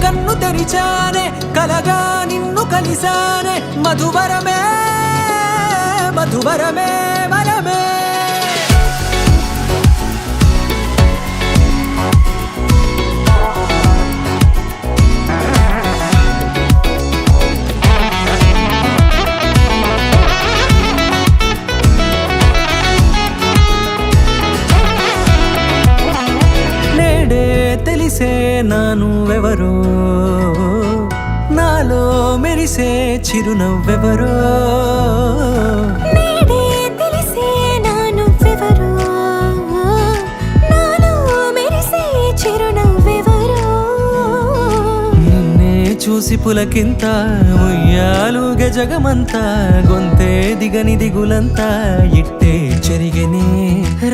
కన్ను తెరిచానే కలగా నిన్ను కలిసానే మధువరమే మధువరమే వరమే తెలిసే నానువెవరో నాలో మెరిసే చిరునవ్వెవరో నేడే తెలిసే నానువెవరో నాలో మెరిసే చిరునవ్వెవరో నిన్నే చూసి పులకింత ఉయ్యాలుగే జగమంతా గొంతే దిగని దిగులంతా ఇట్టే చెరిగనే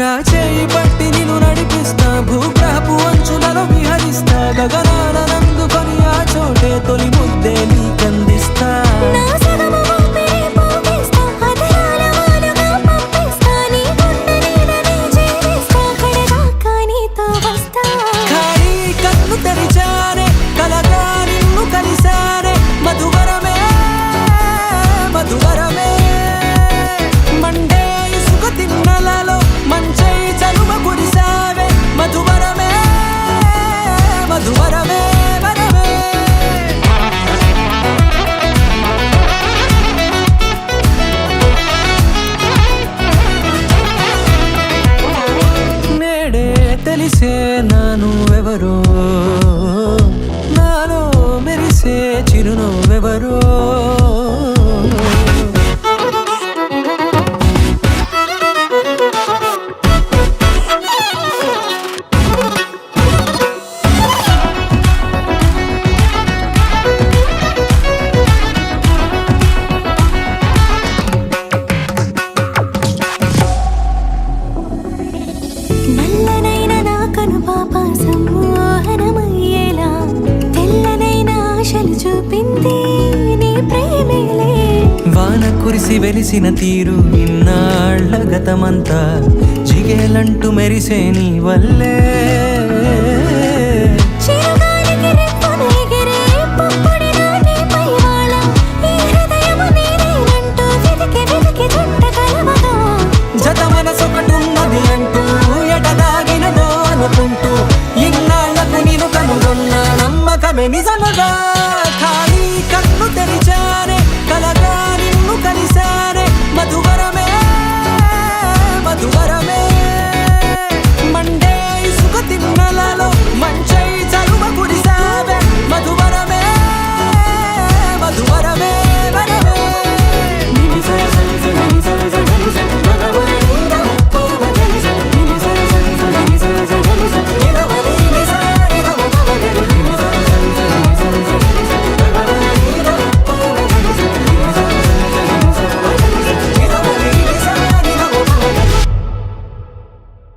రాచేయి పట్టి నిన్ను నడిపిస్తా భూగ్రహపు అంచులలో విహరిస్తా గగనానందుకొని ఆ చోటే తొలి ముద్దే నీకందిస్తా నా సగము ఊపిరి పోగిస్తా అదరాల వాలుగా పంపిస్తా నీ గుండె నీడనే జీవిస్తా కడదాకా నీతో వస్తా ఖాళీ కన్ను తెరిచానే కలగా నిన్ను కలిసానే మధువరమే మధువరమే మండే ఇసుక తిన్నలలో మంచై చలువ కురిసావే మధువరమే మధువరమే వరమే నేడే తెలిసే నానువెవరో నాలో మెరిసే చిరునవ్వెవరో నల్లనైన నా కనుపాప సమ్మోహనమయ్యేలా తెల్లనైన ఆశలు చూపింది నీ ప్రేమేలే వాన కురిసి వెలిసిన తీరు ఇన్నాళ్ల గతమంతా జిగేలంటూ మెరిసే నీ వల్లే చిరుగాలికి రెప్పను ఎగిరే పుప్పొడిన నీపై వాళ ఈ హృదయము నీదేనంటూ వెతికి వెతికి జంట కలవగా జత మనసొకటున్నది అంటూ ఎటదాగినదో అనుకుంటూ ఇన్నాళ్లకు నేను కనుగొన్న నమ్మకమే నిజముగా ఖాళీ కన్ను తెరిచానే కలగా నిన్ను కలిసానే మధువరమే మధువరమే